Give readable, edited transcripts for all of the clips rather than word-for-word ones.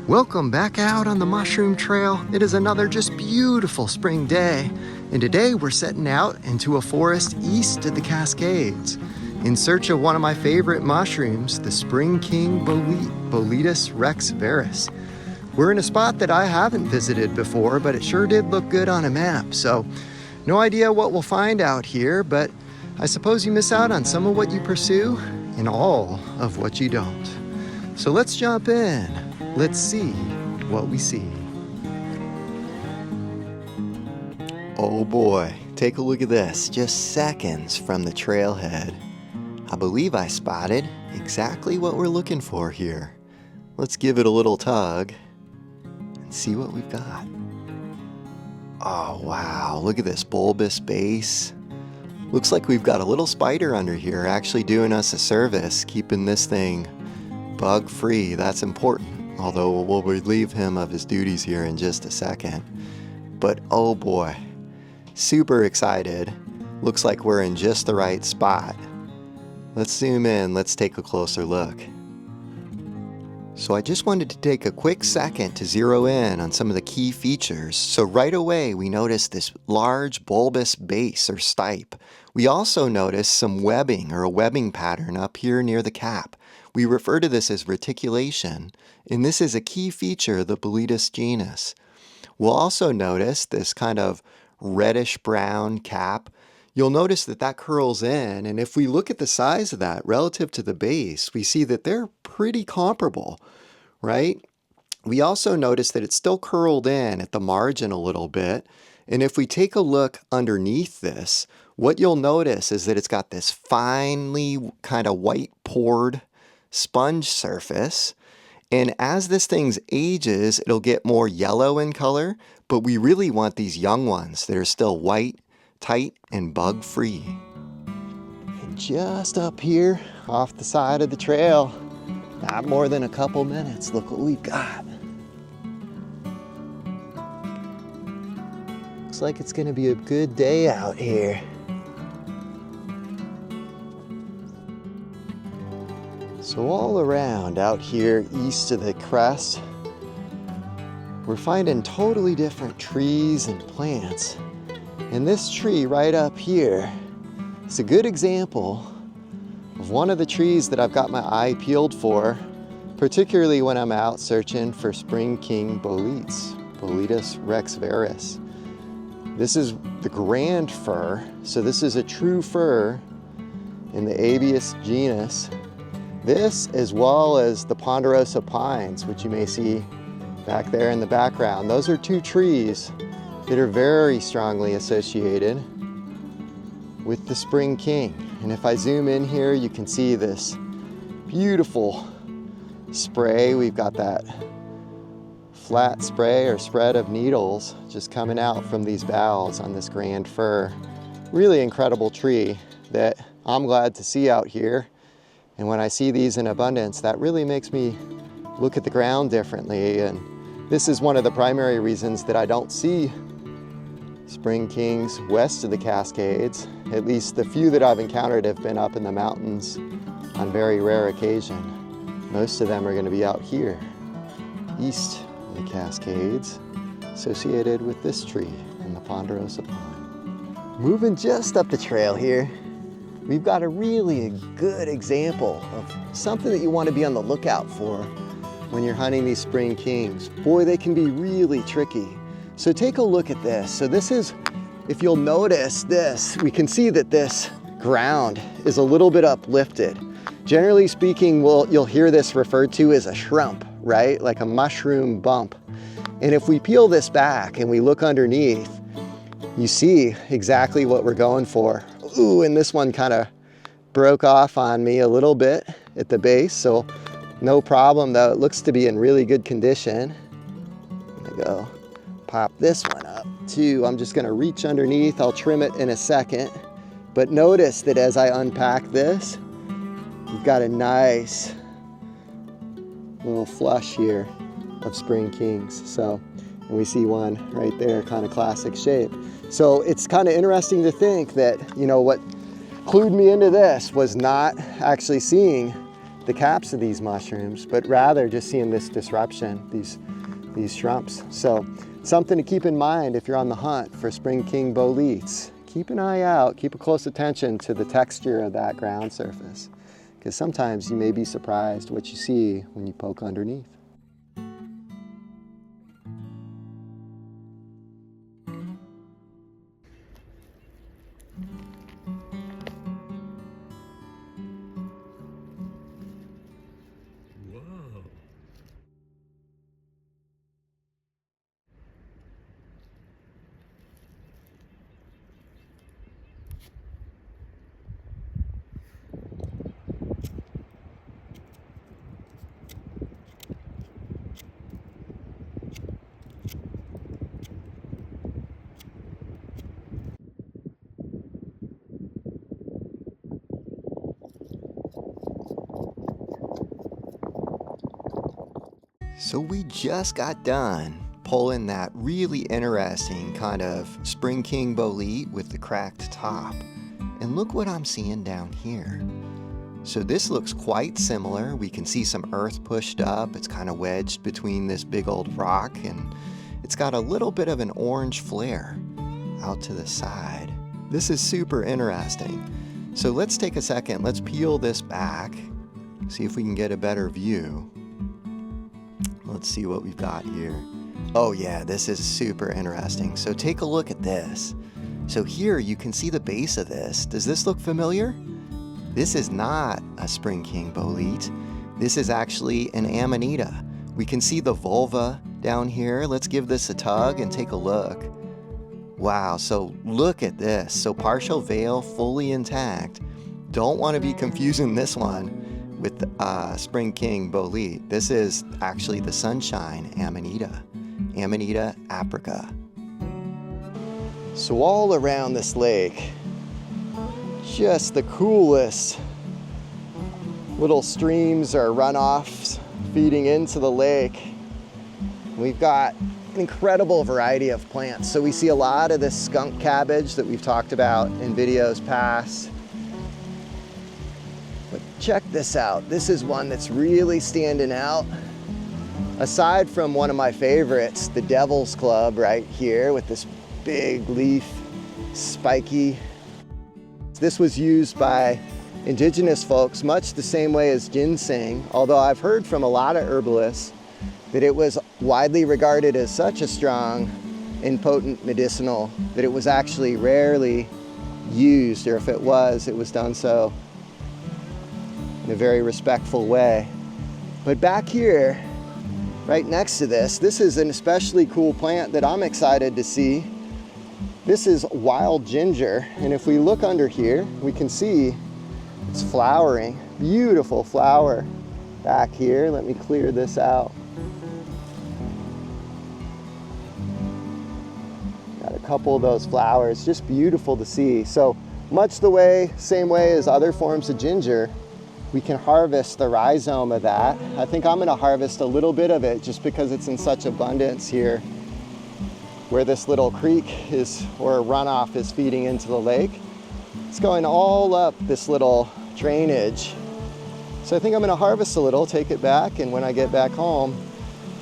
Welcome back out on the mushroom trail. It is another just beautiful spring day. And today we're setting out into a forest east of the Cascades in search of one of my favorite mushrooms, the Spring King Bolete, Boletus rex-veris. We're in a spot that I haven't visited before, but it sure did look good on a map. So no idea what we'll find out here, but I suppose you miss out on some of what you pursue and all of what you don't. So let's jump in. Let's see what we see. Oh boy, take a look at this. Just seconds from the trailhead. I believe I spotted exactly what we're looking for here. Let's give it a little tug and see what we've got. Oh wow, look at this bulbous base. Looks like we've got a little spider under here actually doing us a service, keeping this thing bug free. That's important. Although we'll relieve him of his duties here in just a second. But oh boy, super excited. Looks like we're in just the right spot. Let's zoom in, let's take a closer look. So I just wanted to take a quick second to zero in on some of the key features. So right away we notice this large bulbous base or stipe. We also notice some webbing or a webbing pattern up here near the cap. We refer to this as reticulation, and this is a key feature of the Boletes genus. We'll also notice this kind of reddish-brown cap. You'll notice that that curls in, and if we look at the size of that relative to the base, we see that they're pretty comparable, right? We also notice that it's still curled in at the margin a little bit, and if we take a look underneath this, what you'll notice is that it's got this finely kind of white poured sponge surface, and as this thing ages it'll get more yellow in color, but we really want these young ones that are still white, tight, and bug free. And just up here off the side of the trail, not more than a couple minutes, look what we've got. Looks like it's gonna be a good day out here. So all around out here east of the crest, we're finding totally different trees and plants. And this tree right up here is a good example of one of the trees that I've got my eye peeled for, particularly when I'm out searching for Spring King Boletes, Boletus rex-veris. This is the grand fir, so this is a true fir in the Abies genus. This, as well as the Ponderosa pines, which you may see back there in the background. Those are two trees that are very strongly associated with the Spring King. And if I zoom in here, you can see this beautiful spray. We've got that flat spray or spread of needles just coming out from these boughs on this grand fir. Really incredible tree that I'm glad to see out here. And when I see these in abundance, that really makes me look at the ground differently. And this is one of the primary reasons that I don't see Spring Kings west of the Cascades. At least the few that I've encountered have been up in the mountains on very rare occasion. Most of them are going to be out here, east of the Cascades, associated with this tree and the Ponderosa Pine. Moving just up the trail here, we've got a really good example of something that you want to be on the lookout for when you're hunting these Spring Kings. Boy, they can be really tricky. So take a look at this. So this is, if you'll notice this, we can see that this ground is a little bit uplifted. Generally speaking, you'll hear this referred to as a shrump, right? Like a mushroom bump. And if we peel this back and we look underneath, you see exactly what we're going for. Ooh, and this one kind of broke off on me a little bit at the base, so no problem though. It looks to be in really good condition. I'm gonna go pop this one up too. I'm just gonna reach underneath. I'll trim it in a second. But notice that as I unpack this, we've got a nice little flush here of Spring Kings. So, and we see one right there, kind of classic shape. So it's kind of interesting to think that, you know, what clued me into this was not actually seeing the caps of these mushrooms, but rather just seeing this disruption, these Shrumps. So something to keep in mind if you're on the hunt for Spring King Boletes. Keep an eye out, keep a close attention to the texture of that ground surface, because sometimes you may be surprised what you see when you poke underneath. So we just got done pulling that really interesting kind of Spring King Bolete with the cracked top. And look what I'm seeing down here. So this looks quite similar. We can see some earth pushed up. It's kind of wedged between this big old rock, and it's got a little bit of an orange flare out to the side. This is super interesting. So let's take a second. Let's peel this back, see if we can get a better view. Let's see what we've got here. Oh yeah, this is super interesting. So take a look at this. So here you can see the base of this. Does this look familiar? This is not a Spring King Bolete. This is actually an Amanita. We can see the vulva down here. Let's give this a tug and take a look. Wow, so look at this. So partial veil, fully intact. Don't want to be confusing this one with Spring King Bolete. This is actually the Sunshine Amanita, Amanita aprica. So all around this lake, just the coolest little streams or runoffs feeding into the lake. We've got an incredible variety of plants. So we see a lot of this skunk cabbage that we've talked about in videos past. But check this out. This is one that's really standing out. Aside from one of my favorites, the Devil's Club right here with this big leaf, spiky. This was used by indigenous folks much the same way as ginseng, although I've heard from a lot of herbalists that it was widely regarded as such a strong and potent medicinal that it was actually rarely used, or if it was done so in a very respectful way. But back here, right next to this is an especially cool plant that I'm excited to see. This is wild ginger, and if we look under here, we can see it's flowering. Beautiful flower back here. Let me clear this out. Got a couple of those flowers, just beautiful to see. So much the same way as other forms of ginger, we can harvest the rhizome of that. I think I'm gonna harvest a little bit of it just because it's in such abundance here where this little creek is, or runoff is feeding into the lake. It's going all up this little drainage. So I think I'm gonna harvest a little, take it back, and when I get back home,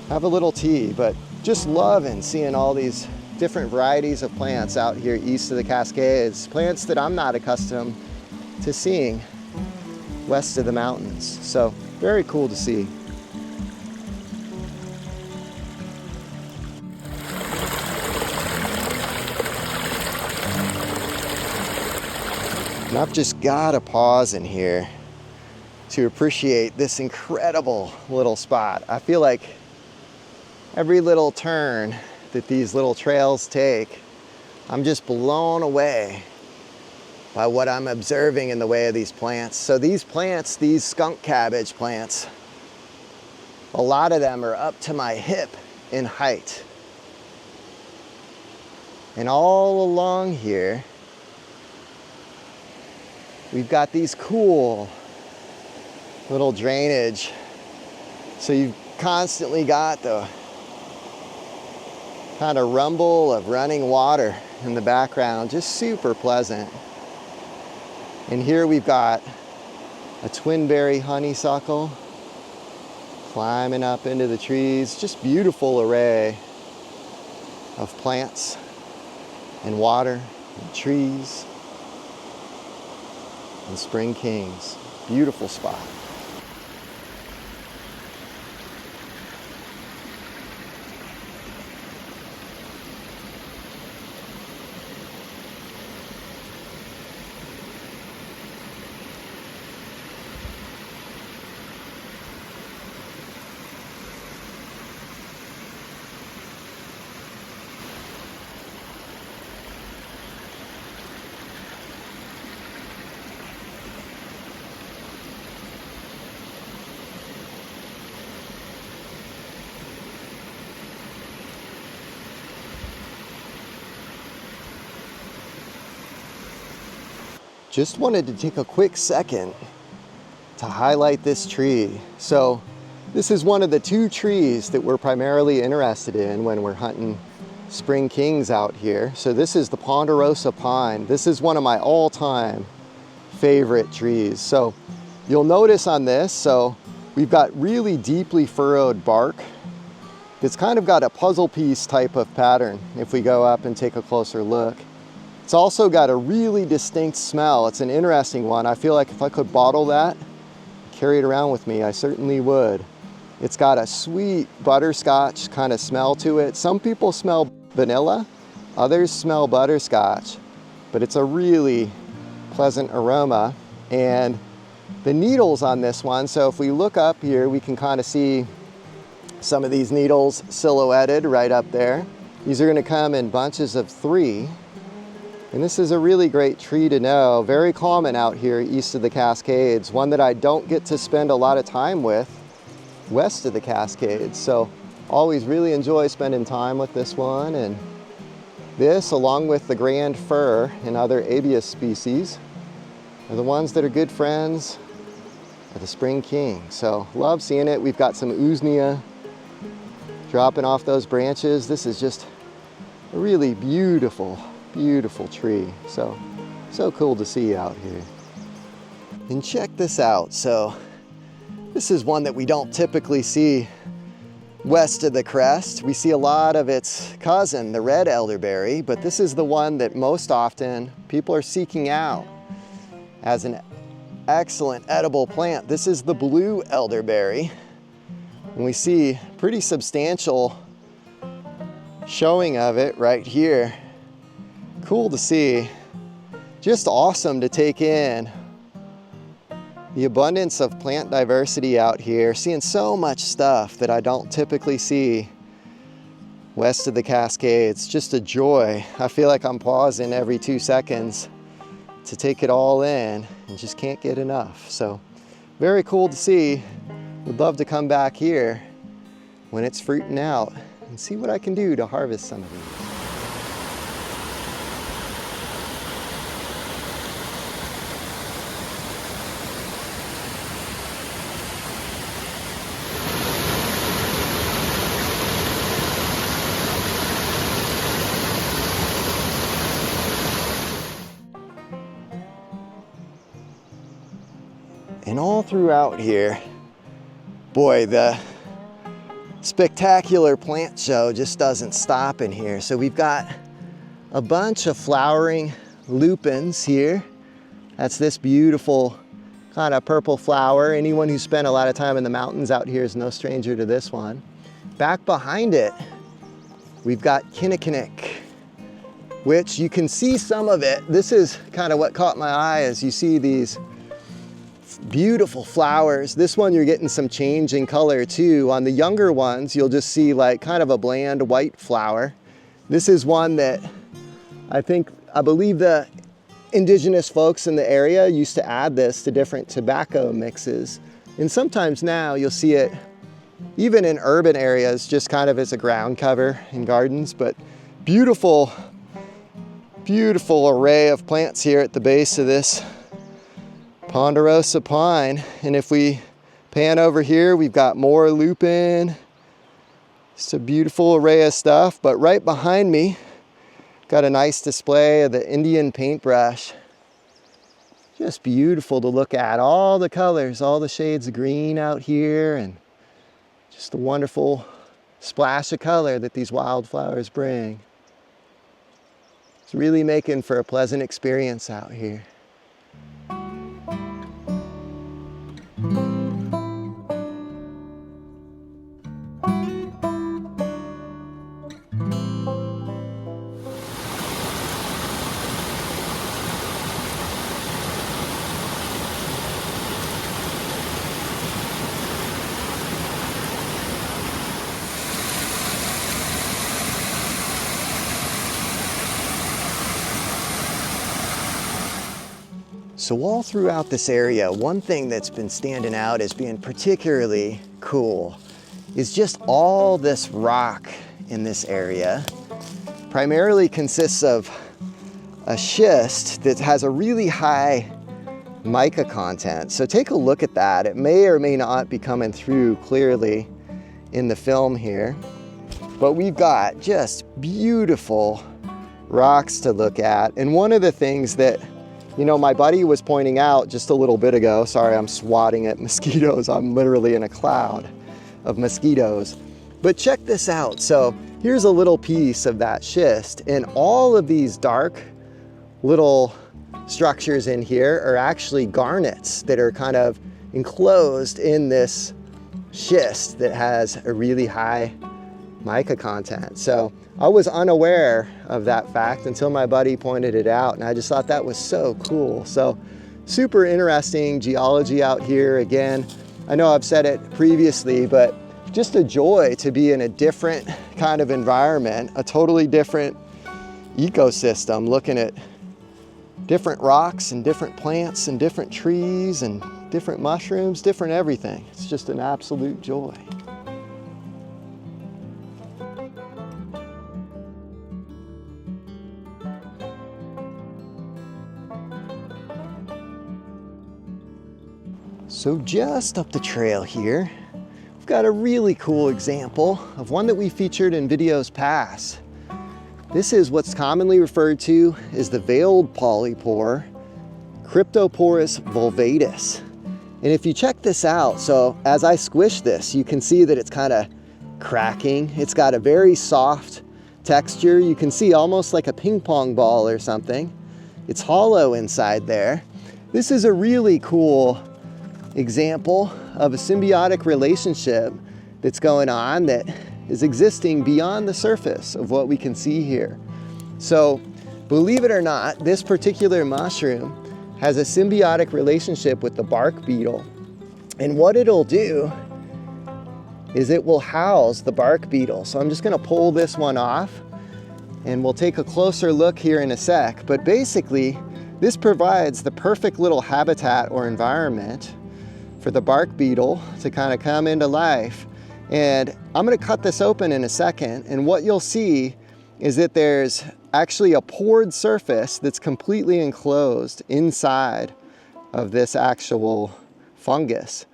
have a little tea. But just loving seeing all these different varieties of plants out here east of the Cascades, plants that I'm not accustomed to seeing west of the mountains. So very cool to see. And I've just got to pause in here to appreciate this incredible little spot. I feel like every little turn that these little trails take, I'm just blown away by what I'm observing in the way of these plants. So these plants, these skunk cabbage plants, a lot of them are up to my hip in height. And all along here, we've got these cool little drainage. So you've constantly got the kind of rumble of running water in the background, just super pleasant. And here we've got a Twinberry honeysuckle climbing up into the trees. Just beautiful array of plants and water and trees and spring kings. Beautiful spot. Just wanted to take a quick second to highlight this tree. So this is one of the 2 trees that we're primarily interested in when we're hunting spring kings out here. So this is the Ponderosa Pine. This is one of my all-time favorite trees. So you'll notice on this, so we've got really deeply furrowed bark. It's kind of got a puzzle piece type of pattern if we go up and take a closer look. It's also got a really distinct smell. It's an interesting one. I feel like if I could bottle that, carry it around with me, I certainly would. It's got a sweet butterscotch kind of smell to it. Some people smell vanilla, others smell butterscotch, but it's a really pleasant aroma. And the needles on this one, so if we look up here, we can kind of see some of these needles silhouetted right up there. These are gonna come in bunches of 3. And this is a really great tree to know, very common out here east of the Cascades, one that I don't get to spend a lot of time with west of the Cascades. So always really enjoy spending time with this one. And this, along with the grand fir and other Abies species, are the ones that are good friends of the spring king. So love seeing it. We've got some usnea dropping off those branches. This is just a really beautiful tree. So cool to see out here. And check this out. So this is one that we don't typically see west of the crest. We see a lot of its cousin, the red elderberry, but this is the one that most often people are seeking out as an excellent edible plant. This is the blue elderberry. And we see pretty substantial showing of it right here. Cool to see. Just awesome to take in the abundance of plant diversity out here, seeing so much stuff that I don't typically see west of the Cascades. Just a joy. I feel like I'm pausing every 2 seconds to take it all in and just can't get enough. So very cool to see. Would love to come back here when it's fruiting out and see what I can do to harvest some of these. And all throughout here, boy, the spectacular plant show just doesn't stop in here. So we've got a bunch of flowering lupines here. That's this beautiful kind of purple flower. Anyone who spent a lot of time in the mountains out here is no stranger to this one. Back behind it, we've got kinnikinick, which you can see some of it. This is kind of what caught my eye as you see these beautiful flowers. This one you're getting some change in color too. On the younger ones, you'll just see like kind of a bland white flower. This is one that I believe the indigenous folks in the area used to add this to different tobacco mixes. And sometimes now you'll see it even in urban areas, just kind of as a ground cover in gardens. But beautiful, beautiful array of plants here at the base of this Ponderosa Pine. And if we pan over here, we've got more lupine. It's a beautiful array of stuff. But right behind me, got a nice display of the Indian paintbrush. Just beautiful to look at. All the colors, all the shades of green out here, and just the wonderful splash of color that these wildflowers bring. It's really making for a pleasant experience out here. So all throughout this area, one thing that's been standing out as being particularly cool is just all this rock in this area. Primarily consists of a schist that has a really high mica content. So take a look at that. It may or may not be coming through clearly in the film here, but we've got just beautiful rocks to look at. And one of the things that, you know, my buddy was pointing out just a little bit ago, sorry, I'm swatting at mosquitoes. I'm literally in a cloud of mosquitoes. But check this out. So here's a little piece of that schist, and all of these dark little structures in here are actually garnets that are kind of enclosed in this schist that has a really high mica content. So I was unaware of that fact until my buddy pointed it out, and I just thought that was so cool. So super interesting geology out here. Again, I know I've said it previously, but just a joy to be in a different kind of environment, a totally different ecosystem, looking at different rocks and different plants and different trees and different mushrooms, different everything. It's just an absolute joy. So just up the trail here, we've got a really cool example of one that we featured in videos past. This is what's commonly referred to as the veiled polypore, Cryptoporus volvatus. And if you check this out, so as I squish this, you can see that it's kind of cracking. It's got a very soft texture. You can see almost like a ping pong ball or something. It's hollow inside there. This is a really cool example of a symbiotic relationship that's going on that is existing beyond the surface of what we can see here. So believe it or not, this particular mushroom has a symbiotic relationship with the bark beetle. And what it'll do is it will house the bark beetle. So I'm just gonna pull this one off and we'll take a closer look here in a sec. But basically, this provides the perfect little habitat or environment for the bark beetle to kind of come into life. And I'm going to cut this open in a second, and what you'll see is that there's actually a pored surface that's completely enclosed inside of this actual fungus.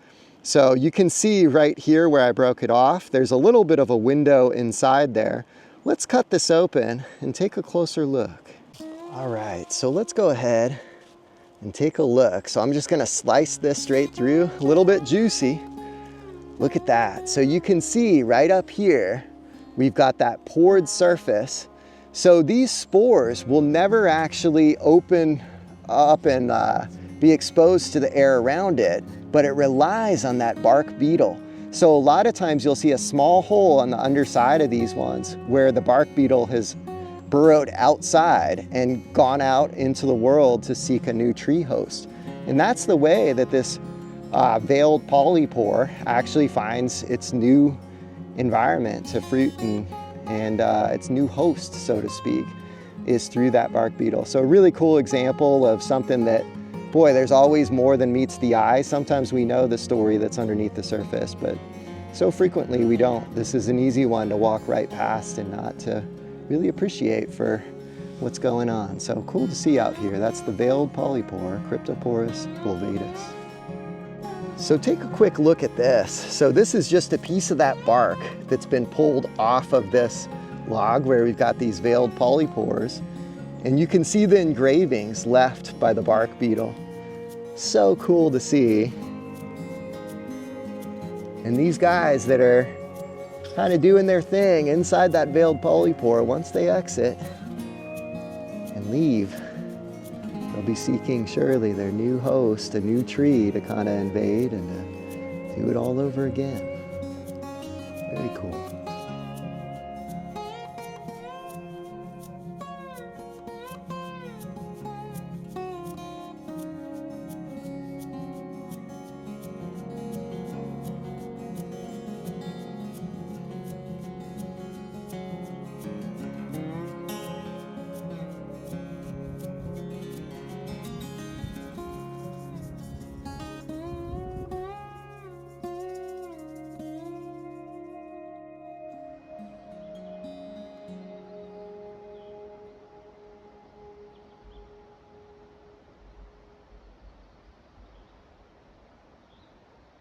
So you can see right here where I broke it off, there's a little bit of a window inside there. Let's cut this open and take a closer look. All right, so let's go ahead and take a look. So I'm just gonna slice this straight through, a little bit juicy. Look at that. So you can see right up here, we've got that pored surface. So these spores will never actually open up and be exposed to the air around it, but it relies on that bark beetle. So a lot of times you'll see a small hole on the underside of these ones where the bark beetle has burrowed outside and gone out into the world to seek a new tree host. And that's the way that this veiled polypore actually finds its new environment to fruit and its new host, so to speak, is through that bark beetle. So a really cool example of something that, boy, there's always more than meets the eye. Sometimes we know the story that's underneath the surface, but so frequently we don't. This is an easy one to walk right past and not to really appreciate for what's going on. So cool to see out here. That's the veiled polypore, Cryptoporus volvatus. So take a quick look at this. So this is just a piece of that bark that's been pulled off of this log where we've got these veiled polypores. And you can see the engravings left by the bark beetle. So cool to see. And these guys that are kind of doing their thing inside that veiled polypore, once they exit and leave, they'll be seeking surely their new host, a new tree to kind of invade and to do it all over again. Very cool.